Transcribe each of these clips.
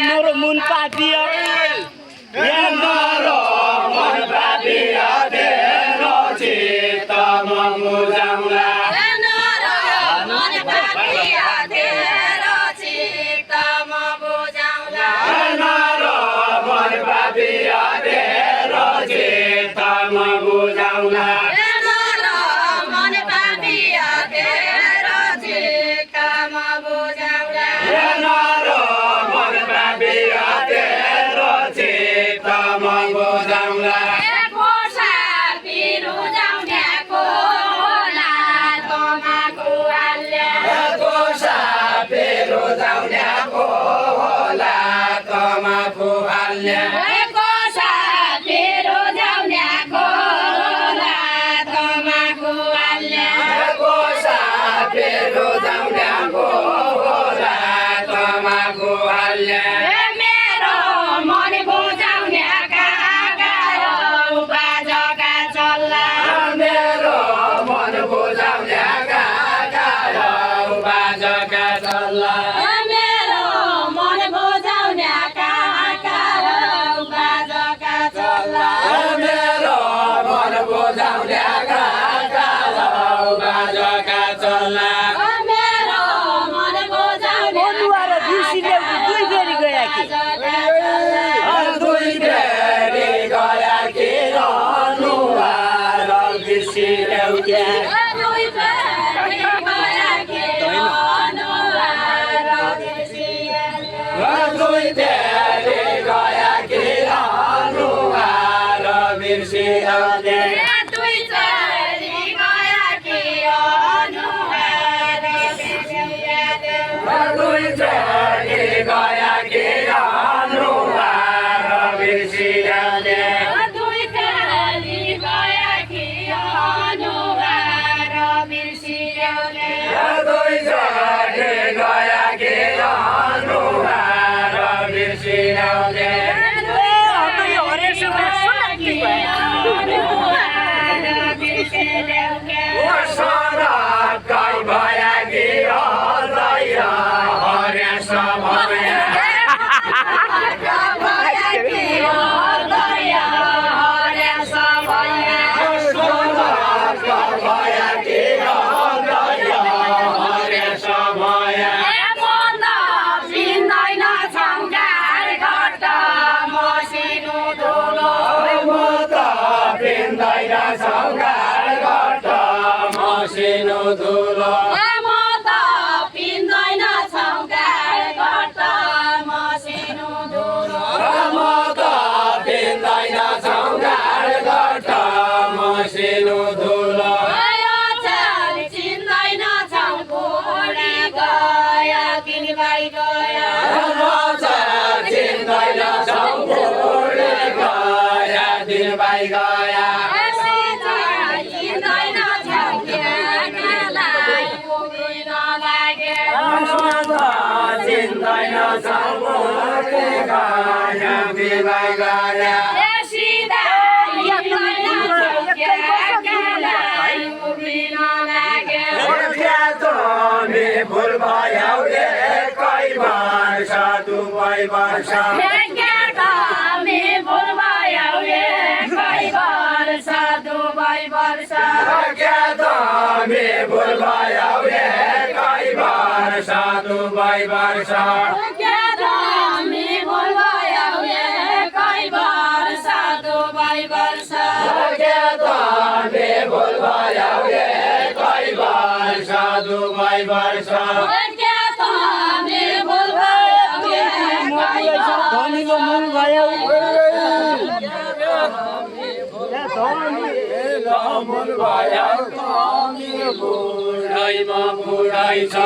Noro mun padia ya noro mun padia de no chita mamu jamla noro mun padia de no chita mamu jamla noro mun padia de no chita mamu jamla noro mun padia de no chita mamu jamla noro मसिनो धुलो म त पिन्दैन छौकार घट मसिनो धुलो म त पिन्दैन छौकार घट मसिनो धुलो चिन्दैन छौ बुढी गया किनबाई गया चिन्दैन छौ बुढी गया दिनबाई गया चिन्दैन छौ केटालाई पुगिन लागे चिन्दैन छौ बुढी गया दिनबाई गया सिधा चिन्दैन छौ केटालाई पुगिन लागे भुल भयो कै वर्ष दुवै वर्ष मे भुल भयो कै वर्ष दुवै वर्ष मे भुल भयो कै वर्ष दुवै वर्ष मे भुल भयो कै वर्ष दुवै वर्ष मे भुल भयो कै वर्ष दुवै वर्ष धनीको मूल भयो मूल भयो बुढैमा बुढै छ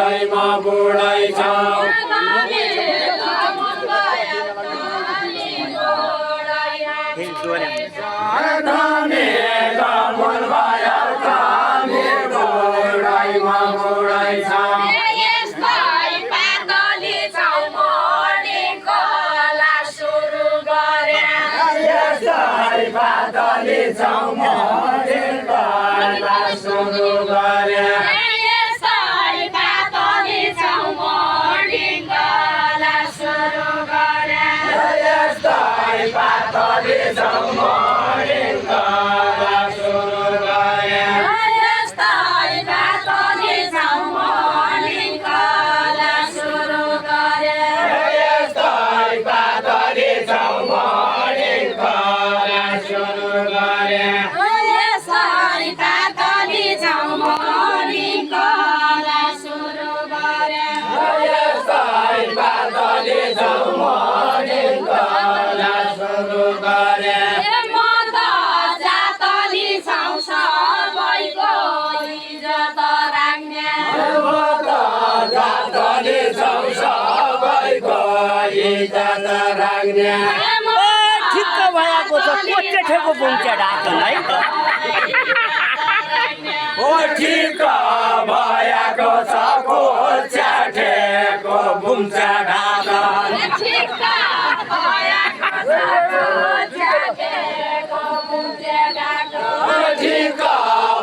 बुढैमा बुढै छ सुरु गरे ठिक्क भएको छ कोचेठेको बुङ्च्या ढाकलाई ओ ठिक्क भएको छ कोचेठेको बुङ्च्या ढाकल ठिक्क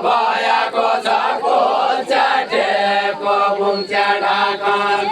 भएको छ कोचेठेको बुङ्च्या ढाकल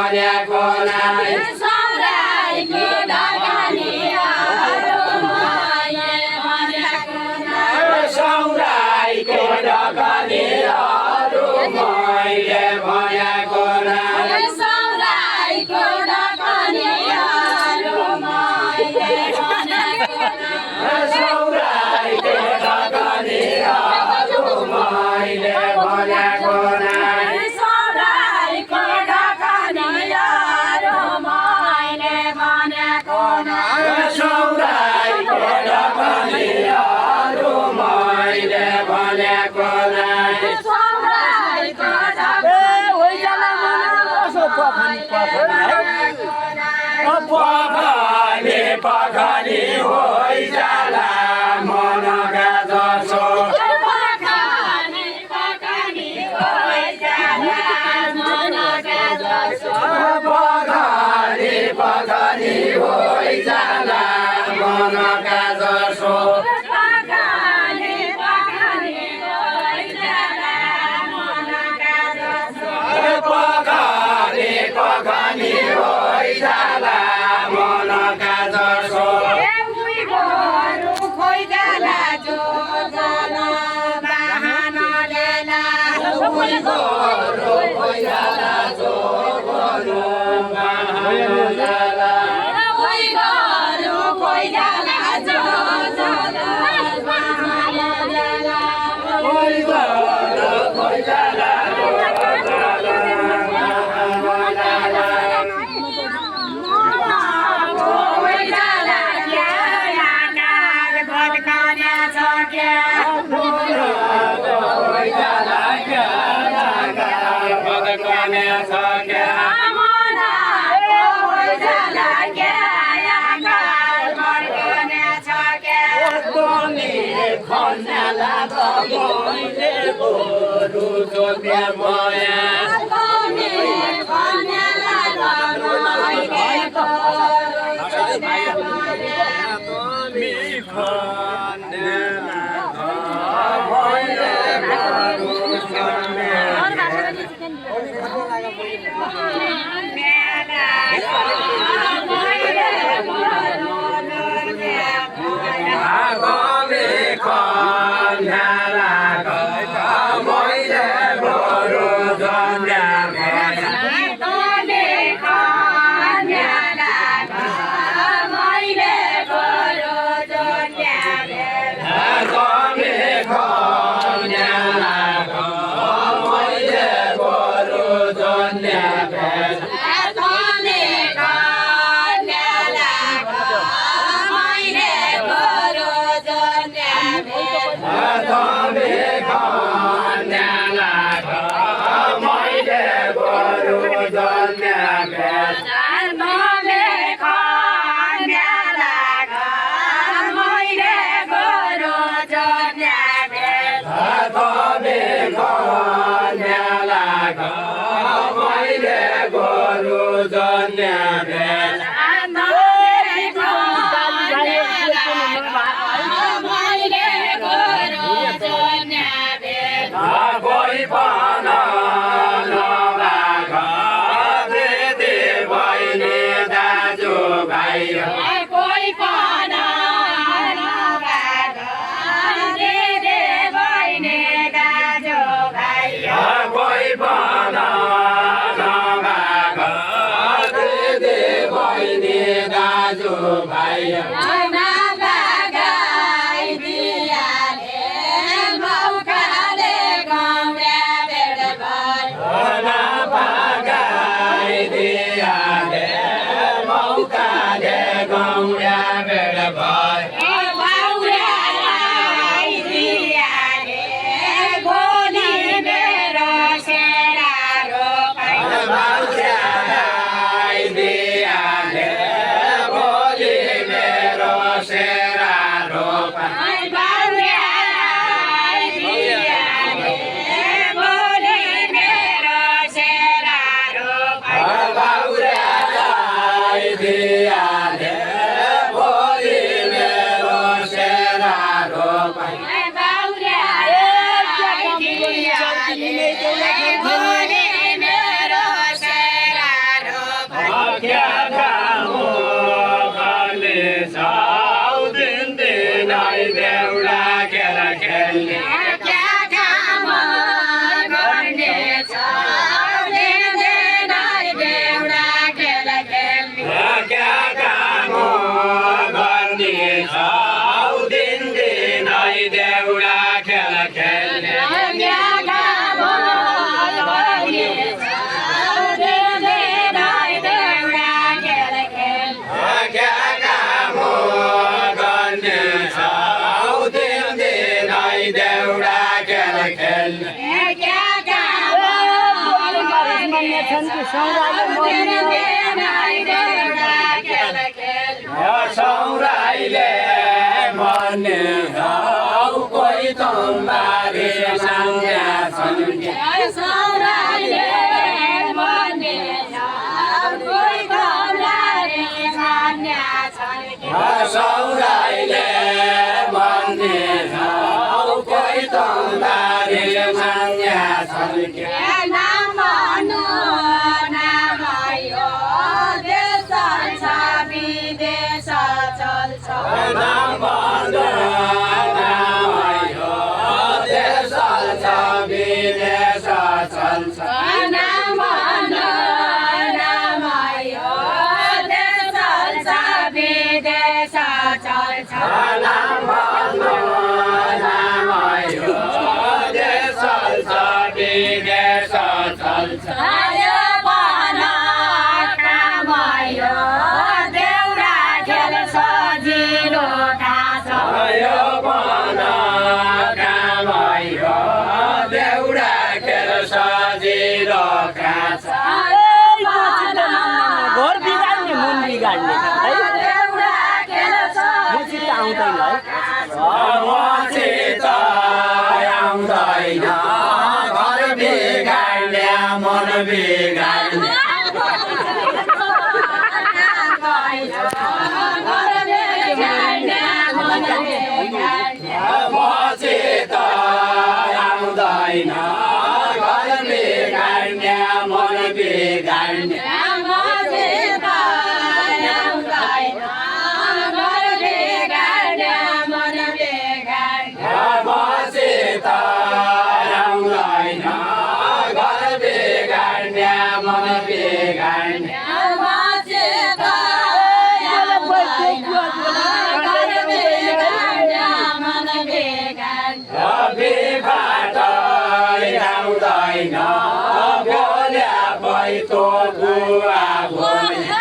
भनेको नाइ सौराइको ढकनीहरू मैले भनेको नाइ सौराइको ढकनीहरू मैले भनेको नाइ सौराइको ढकनीहरू मैले भनेको नाइ सौराइको ढकनीहरू मैले भनेको नाइ सौराइको ढकनीहरू मैले भनेको नाइ सौराइको ढकनीहरू मैले भनेको नाइ सौराइको ए होइजाला मलाई कसो पखानी पखानी है पखाली पखाली होइजाला मनका जसो पखानी पखानी होइजाला मनका जसो पखाली पखाली होइजाला मनका जसो पखानी पखानी होइजाला मनका जसो पखाली पखाली होइजाला मनका जसो एउटै गोरु खोइजाला जो जाला बाहना लेला एउटै गोरु होइजाला जो बनो बाहना एउटै गोरु खोइजाला जो जाला बाहना लेला होइजाला होइजाला जो खोइजाला क्या आकार भड्काउने छ क्या होइजाला क्या भगवाने छ क्या मनाको खोइजाला क्या आकार भड्काउने छ क्या तनी खन्याला त मैले गोरु जोत्या माया तनी खन्याला त मैले गोरु जोत्या माया तनी खन्याला त मैले गोरु जोत्या आगोले खन्याला त मैले गोरु जोत्या माया तनी खन्याला त मैले गोरु जोत्या तनी खन्याला त मैले गोरु जोत्या तनी खन्याला त मैले गोरु जोत्या कोही पाना नभएक दिदी बहिनी दाजु भाइ कोही पाना दिदी बहिनी दाजु भाइ कोही पाना नभएक दिदी बहिनी दाजु भाइ दियाले मौकाले गौडा बेड भए दियाले भोलि मेरो सेरा रोपा दियाले भोलि मेरो सेरा रोपा सौराइले भन्ने कोही तुम्बारे संज्ञा छन् कि सौराइले भन्ने कोही तुम्बारे संज्ञा छन् कि सौराइले भन्ने कोही तुम्बारे संज्ञा छन् कि नाम भन्नु नाम यो देश चल्छ विदेश चल्छ नाम भन्नु नाम यो देश चल्छ विदेश चल्छ नाम भन्नु नाम यो देश चल्छ विदेश चल्छ नाम भन्नु नाम यो देश चल्छ विदेश चल्छ आयो भन काम यो देउरा खेल सजिलो थाहा यो भन काम यो देउरा खेल सजिलो काछ घर बिगाड्ने मन बिगाड्ने है देउरा खेल मुसित आउँदैन है मसित आउँदैन घर बिगाड्ने मन बिगाड्ने मसित आउँदैन घर बिगाड्ने मन बिगाड्ने मसित आउँदैन घर बिगाड्ने मन बिगाड्ने बिफाट आउँदैन बोल्या बैतो गुवा बोल्या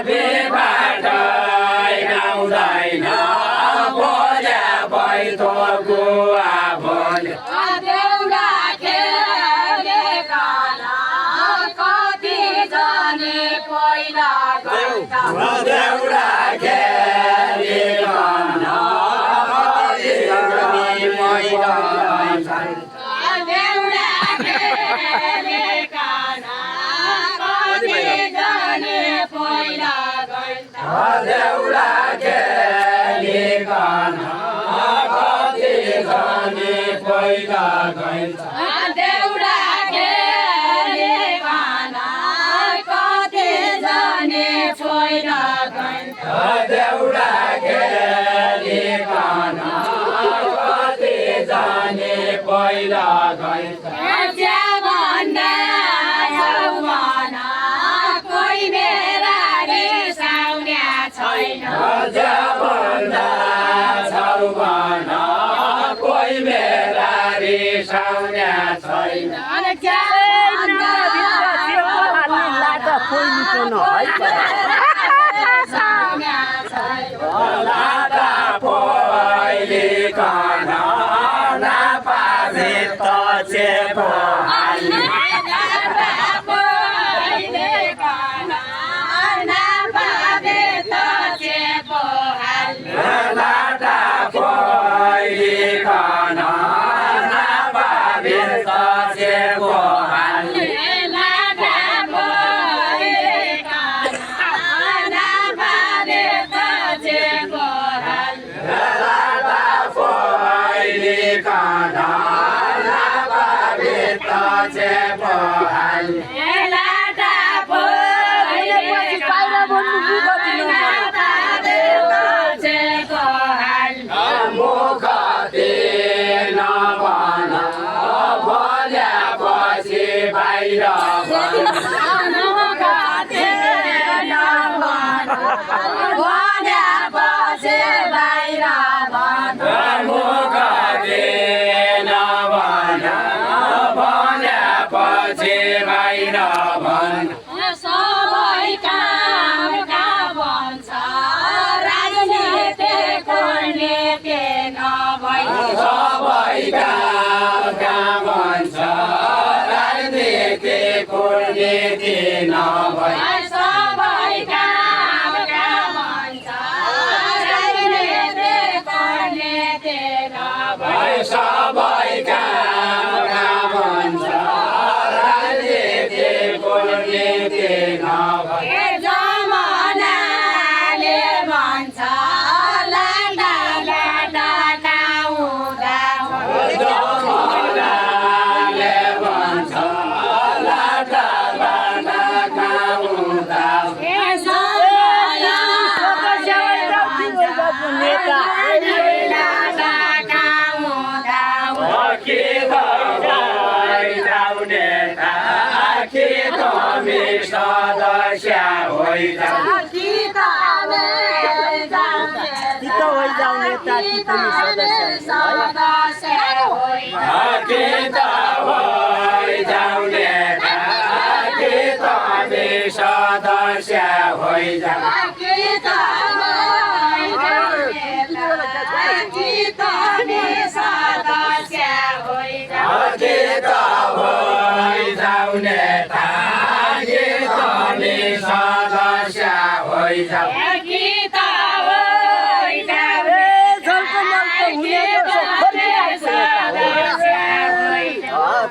बिफाट आउँदैन बोल्या बैतो गुवा बोल्या देउरा खेलिकन मैला देउरा खेलिकन कति जने पहिला गइन्छ देउरा खेलिकन कति जने पहिला गइन्छ देउरा खेलिकन कति जने पहिला गइन्छ भन्दा यौवन कोही मेरा रिसाउने छैन भन्दा छौवन कोही मेरा रिसाउने छैन लाटा पोइलिकन नापाभित चेपो हाल्ने लाटा पोइलिकन नापाभित चेपो हाल्ने चेपो मुखते नभन बोल्यापछि बाहिर मुखते नभन बोल्यापछि बाहिर भन सबै काम भन्छ राजनीति गर्ने के कुर्नीति नभई सबैका भन्छ राजनीति कुर्नीति नभई सबैका भन्छ राजनीति कुर्नीति नभई जमानाले भन्छ लाडा लाडा गाउँदा जमानाले भन्छ लाडा लाडा गाउँदा के भइजाउने के तमी सदस्य होइजाउ के त भइजाउने के तमी सदस्य होइजाउ के त भइजाउने के तमी सदस्य होइजाउ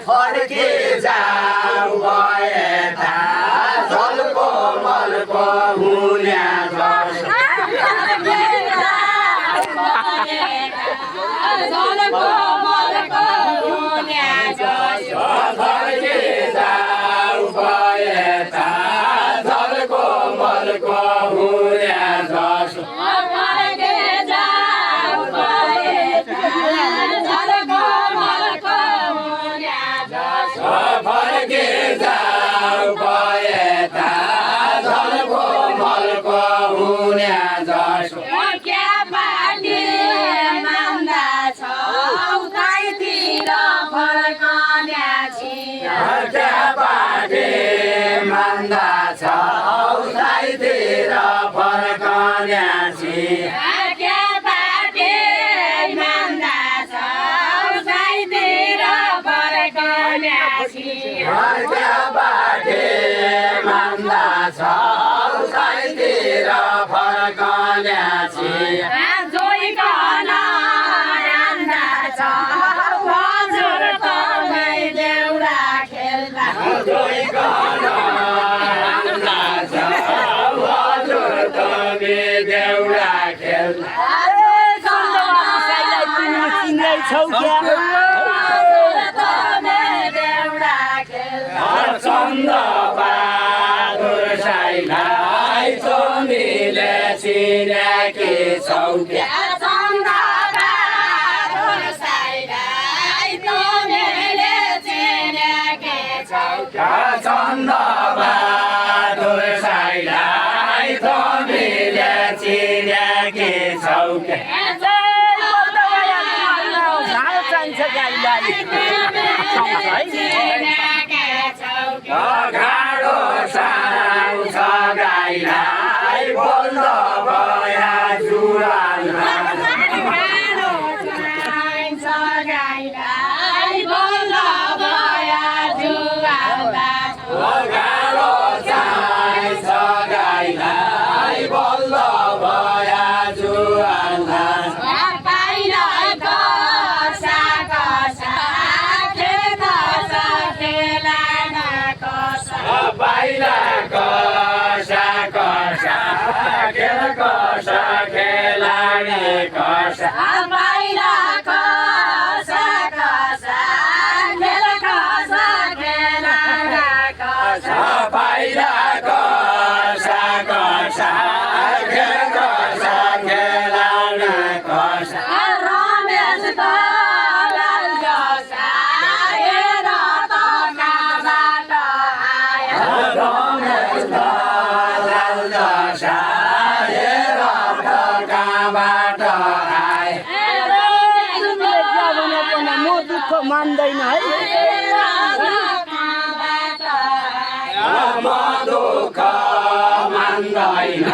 फर्के जाऊ भएता झल्को मल्को हुने फर्के जाऊ भएता झल्को मल्को हुने जसो फर्के जाऊ भएता झल्को मल्को हुने जसो क्या बाटे मान्दा छ औसाइतिर फर्कन्यासी क्या बाटे मान्दा छ औसाइतिर फर्कन्यासी देउडा खेल्दा चन्द बहादुर साईलाई चोमीले चिनेकी छौ चन्द बहादुर साईलाई चोमीले चिनेकी छौ घाडो साउँछ गाईलाई बोल्द भया जुवानमा घाडो चाहिन्छ गाईलाई बोल्द भया जुवानमा बाहिर कसा कसा खेल कसा खेलाडी कसा बाहिर कसा कसा खेल कसा खेलाडी कसा मान्दैन है म दुःख मान्दैन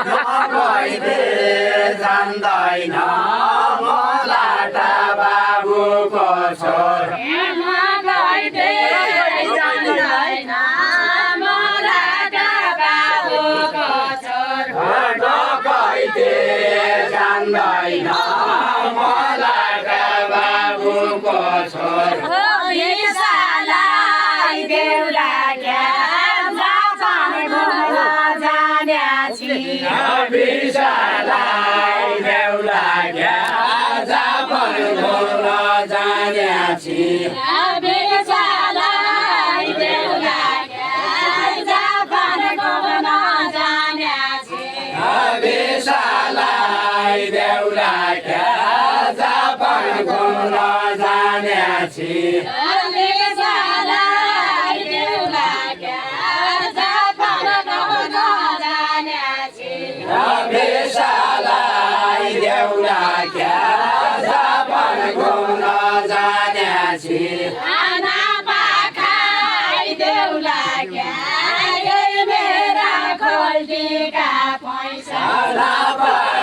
नभइदे जान्दैन मलाटा बाबुको छोर डकैते जान्दैन मलाटा बाबुको छोर विशालाई देउला क्या जापान घुम्न जान्याछि विशालाई देउला क्या जापान घुम्न जान्याछि विशालाई देउला क्या जापान घुम्न जान्याछि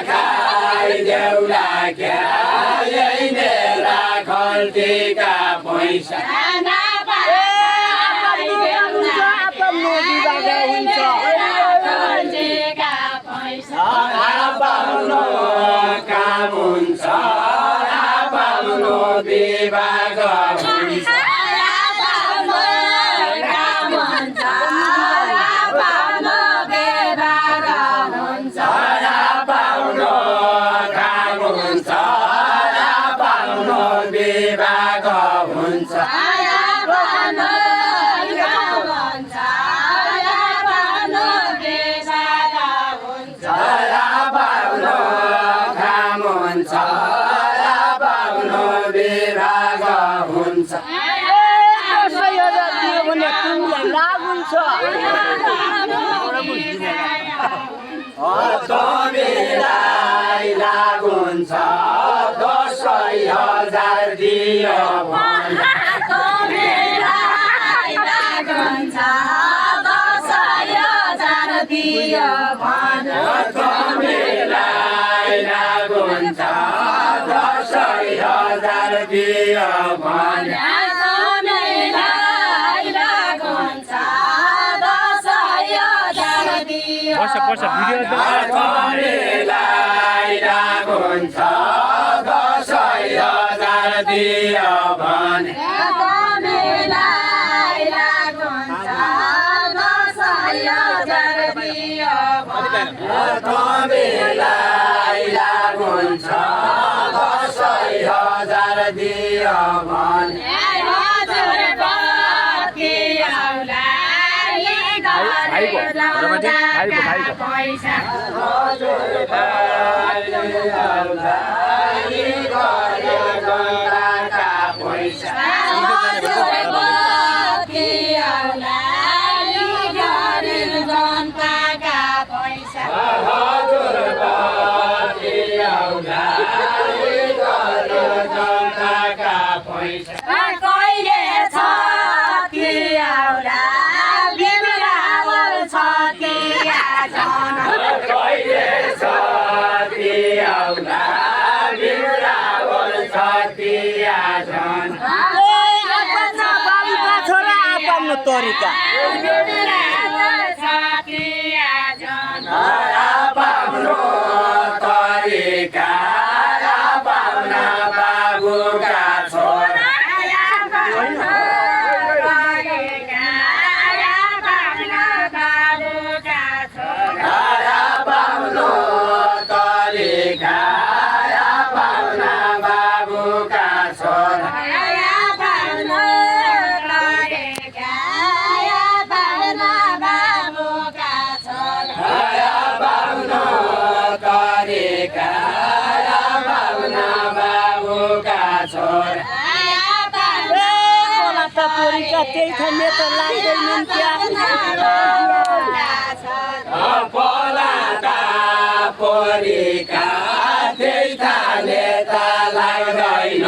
खाइ देउला क्या यही मेरा खल्टीका पैसा पाउनु काम हुन्छ पाउनु विभाग हुन्छ पाउनु काम हुन्छ पाउनु विभाग हुन्छ पाउनु विभाग हुन्छ तमीलाई लागुन्छ 10,000 दियो तमीलाई लागुन्छ 10,000 दियो तमीलाई लागुन्छ 10,000 दियो भने तमीलाई लागुन्छ 10,000 दियो भने तरिका पाउनु तरिका पाउना बाबुका छोरा पाउनु तरिका पाउना बाबुका छोरा पोरीका त्यही थाले त लाग्दैन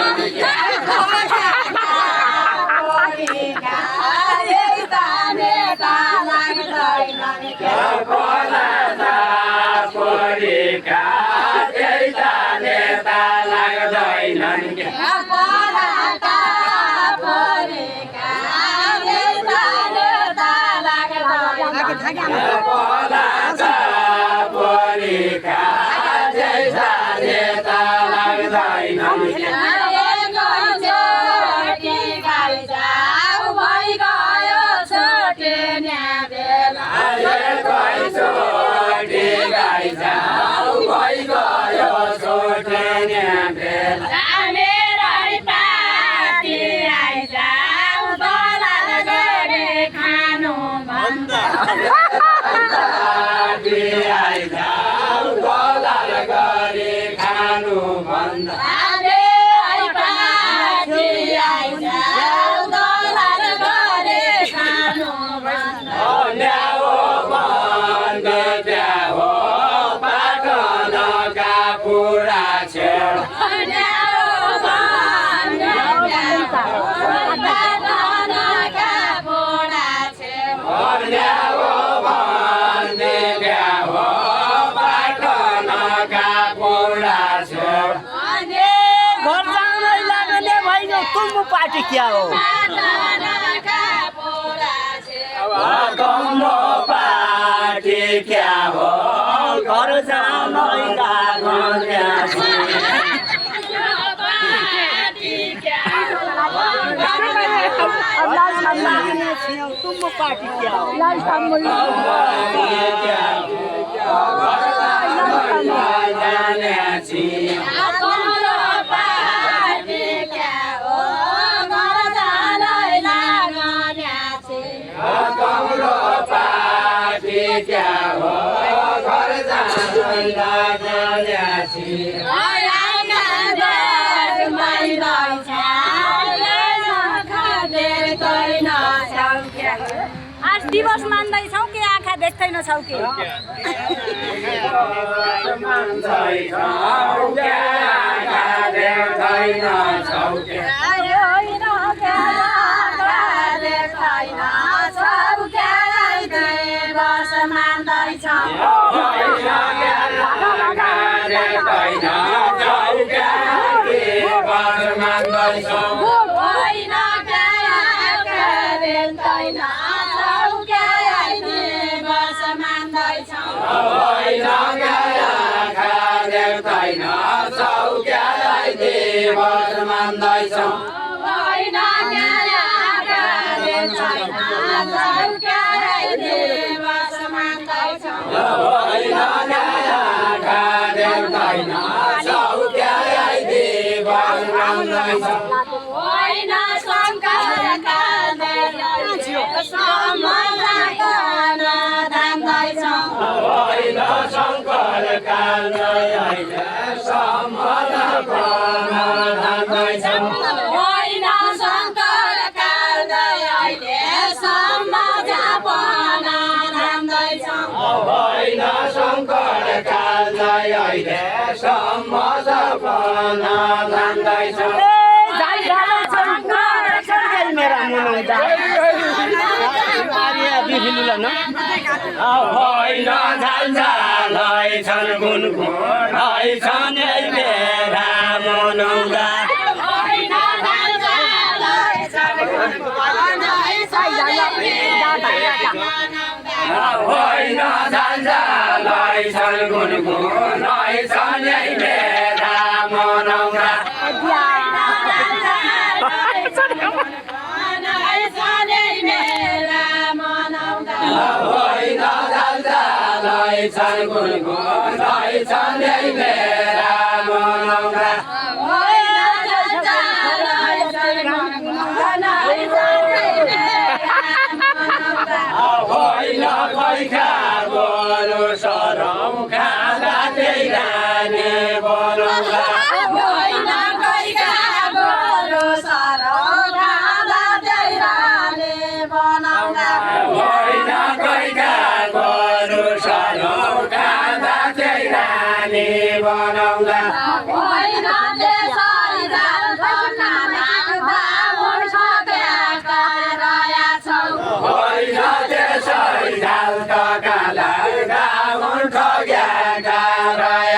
पोला परेका त्यही त नेता लाग्दैनन् पराका परेका नेता लाग्दैन पराका परेका त्यही त नेता लाग्दैनन् पार्टी क्या हो कमलो पार्टी क्या हो घर तुम पार्टी क्या हो क्या हो घर आज दिवस मान्दैछौ कि आँखा देख्दैनछौ कि Gala,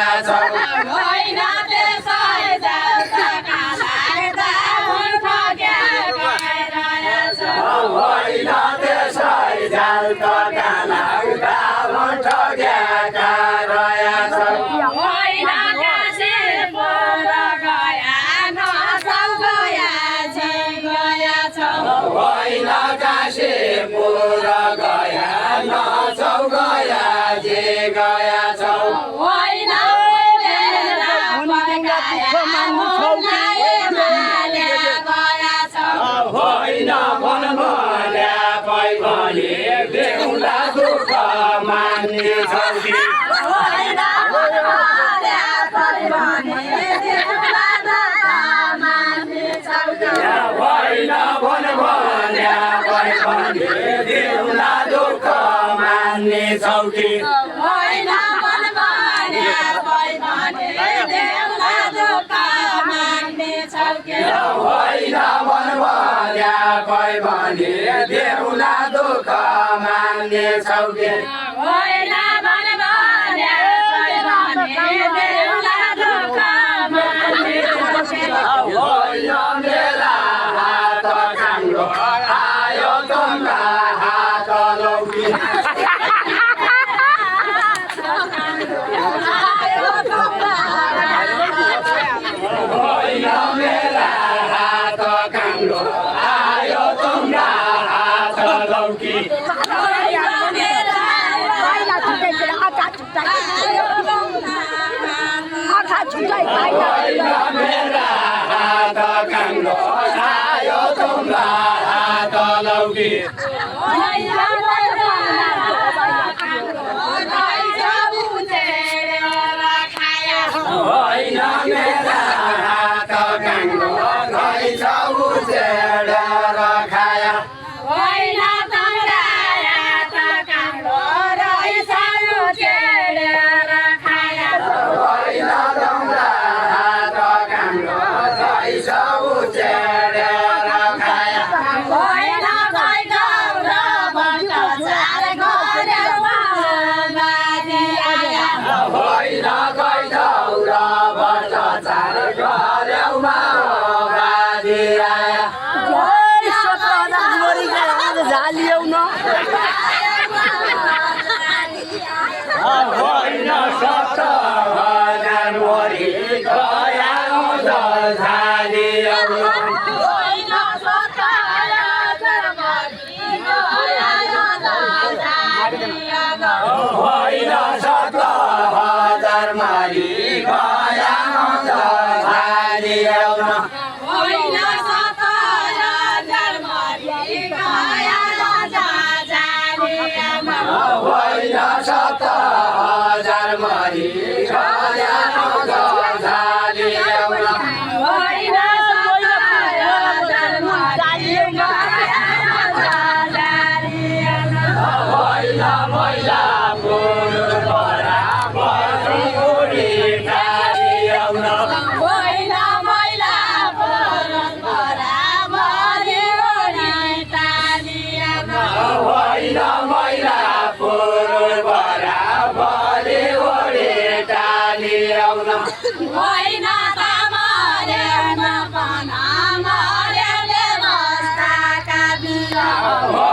गया छौ होइन होइन मन मर्या पै भने देउला दुःख मान्ने छौ कि होइन मन मर्या पै भने देउला दुःख मान्ने छौ कि होइन मन मर्या पै भने देउला दुःख मान्ने छौ कि होइन मेरा हात काङ्रो आयो तम्रा हात लौकी होइन मेरा हात काङ्रो आयो तम्रा हात लौकी होइन मेरा हात काङ्रो आयो तम्रा हात लौकी होइन मेरा हात काङ्रो खैछ उछेडेर खाया होइन तम्रा हात काङ्रो खैछ उछेडेर खाया होइन गइधौ र भ्रष्टाचार गर्यौमा बाजी आया होइन 70,000 वरी गया झालियौ होइन 70,000 मारी गया झालियौ होइन 70,000 मारी गया झालियौ होइन मैला पुरुष बराबर उडी खालियौ होइन मैला पुरुष बराबर उडी टालियौ होइन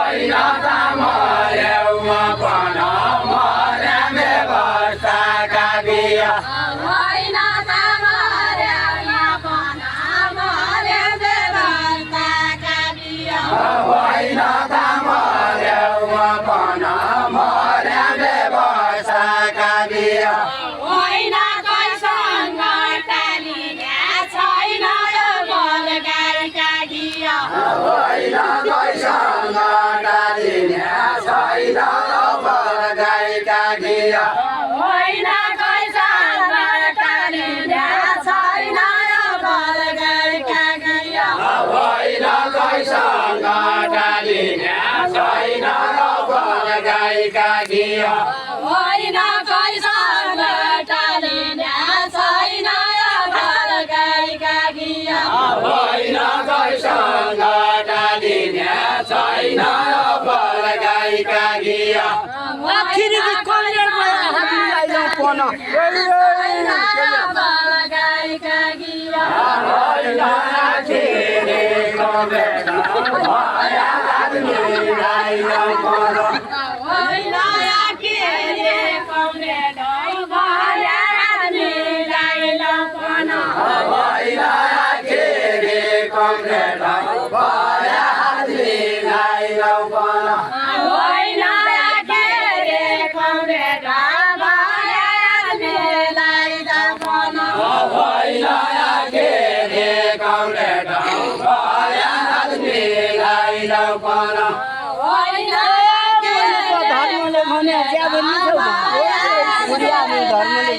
होइन तामर्यौमा पन मर्या व्यवस्थाका बिया होइन तामर्यौमा पन मर्या व्यवस्थाका बिया होइन कैसँग टालिने छैन बलगाईका घिया होइन कैसँग टालिने छैन बलगाईका घिया होइन कैसँग टालिने छैन बलगाईका घिया होइन कैसँग टालिने छैन बलगाईका घिया होइन कैसँग टालिने छैन बलगाईका घिया आखिरी कलेर हामीलाई पन बलगाईका घिया होइन आखिरी कलेर भया आदमीलाई पन होइन आखिरी कलेर भया आदमीलाई पन होइन आखिरी कलेर भया आदमीलाई पन होइन आखिरी कलेर पनि छौ बुढियानी धर्मले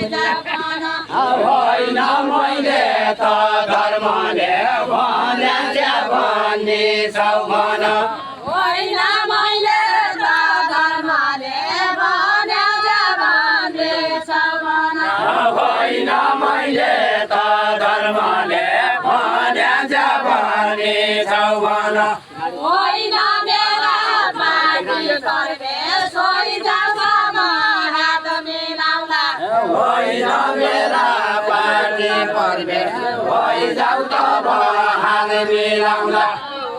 होइन मैले त धर्मले भन्या भन्ने छौ भन होइन मैले त धर्मले भन्या भन्ने छौ भन होइन मैले त धर्मले भन्या भन्ने छौ भन होइन मेरा पार्टी प्रवेश होइन हात मिलाउला होइन मेरा पार्टी प्रवेश भइजाउ तब हात मिलाउला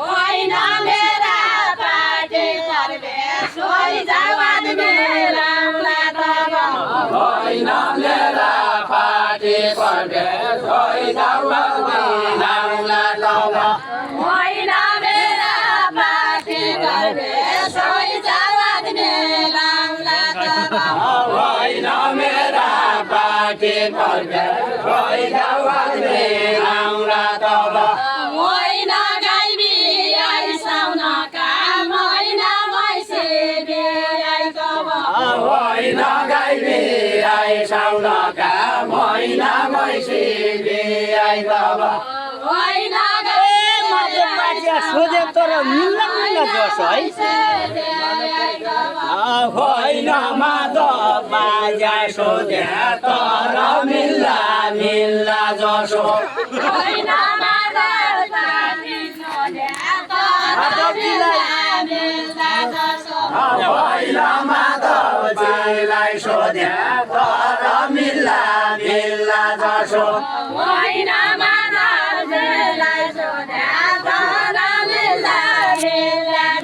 होइन मेरा पार्टी प्रवेश होइन हात मिलाउला तब होइन मेरा पार्टी प्रवेश भइजाउ मिलाउला तब होइन मेरा पार्टी प्रवेश होइन हात मिलाउला तब होइन मेरा पार्टी प्रवेश भइजाउ मिलाउला तब होइन गाइबी आइसाउन काम होइन मैसे बिहाइ गब होइन गाइबी आइसाउन काम होइन मैसी बिहाइ तब होइन सोधे तर मिल्न गर्छ है होइन माधव बाजा सोधे तर मिल्ला मिल्ला जसो होइन माधव पार्टी सोध्या तर मिल्दा मिल्दा जसो होइन माधवजीलाई सोधे तर मिल्ला मिल्ला जसो होइन